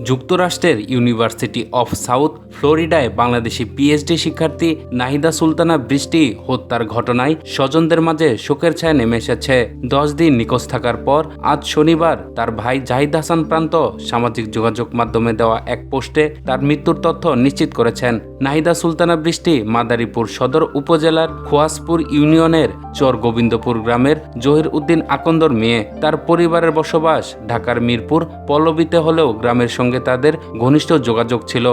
যুক্তরাষ্ট্রের university of south ফ্লোরিডায় Bangladeshi PhD শিক্ষার্থী নাহিদা সুলতানা বৃষ্টি হত্যার ঘটনায় স্বজনদের মাঝে শোকের ছায়া নেমে এসেছে। 10 দিন নিখোঁজ থাকার পর আজ শনিবার তার ভাই জাহিদ হাসান প্রান্ত সামাজিক যোগাযোগ মাধ্যমে দেওয়া এক পোস্টে তার মৃত্যুর তথ্য নিশ্চিত করেছেন। নাহিদা সুলতানা বৃষ্টি মাদারীপুর সদর উপজেলার খোয়াজপুর ইউনিয়নের চর গোবিন্দপুর গ্রামের জহির উদ্দিন আকন্দর মেয়ে। তার পরিবারের বসবাস ঢাকার মিরপুর পল্লবীতে হলেও গ্রামের সঙ্গে তাদের ঘনিষ্ঠ যোগাযোগ ছিল।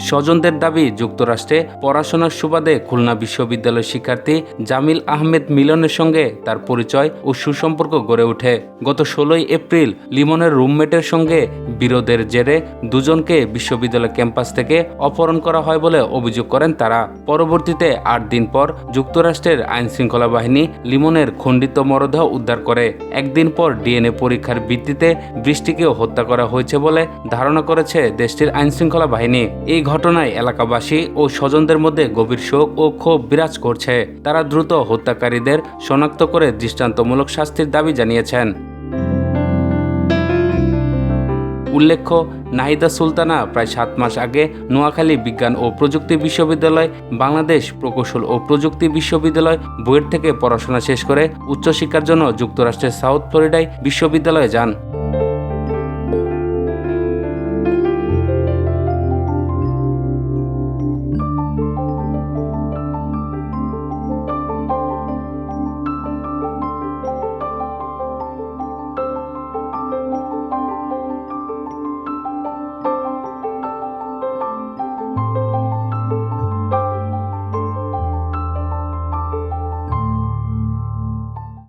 স্বজনদের দাবি, যুক্তরাষ্ট্রে পড়াশোনার সুবাদে খুলনা বিশ্ববিদ্যালয়ের শিক্ষার্থী জামিল আহমেদ মিলনের সঙ্গে তার পরিচয় ও সুসম্পর্ক গড়ে ওঠে। গত 16 এপ্রিল লিমনের রুমমেটের সঙ্গে বিরোধের জেরে দুজনকে বিশ্ববিদ্যালয় ক্যাম্পাস থেকে অপহরণ করা হয় বলে অভিযোগ করেন তারা। পরবর্তীতে 8 দিন পর যুক্তরাষ্ট্রের আইনশৃঙ্খলা বাহিনী লিমনের খণ্ডিত মরদেহ উদ্ধার করে। একদিন পর ডিএনএ পরীক্ষার ভিত্তিতে বৃষ্টিকেও হত্যা করা হয়েছে বলে ধারণা করেছে দেশটির আইনশৃঙ্খলা বাহিনী। এই ঘটনায় এলাকাবাসী ও স্বজনদের মধ্যে গভীর শোক ও ক্ষোভ বিরাজ করছে। তারা দ্রুত হত্যাকারীদের শনাক্ত করে দৃষ্টান্তমূলক শাস্তির দাবি জানিয়েছেন। উল্লেখ্য, নাহিদা সুলতানা প্রায় 7 মাস আগে নোয়াখালী বিজ্ঞান ও প্রযুক্তি বিশ্ববিদ্যালয়, বাংলাদেশ প্রকৌশল ও প্রযুক্তি বিশ্ববিদ্যালয় বুয়েট থেকে পড়াশোনা শেষ করে উচ্চশিক্ষার জন্য যুক্তরাষ্ট্রের সাউথ ফ্লোরিডায় বিশ্ববিদ্যালয়ে যান।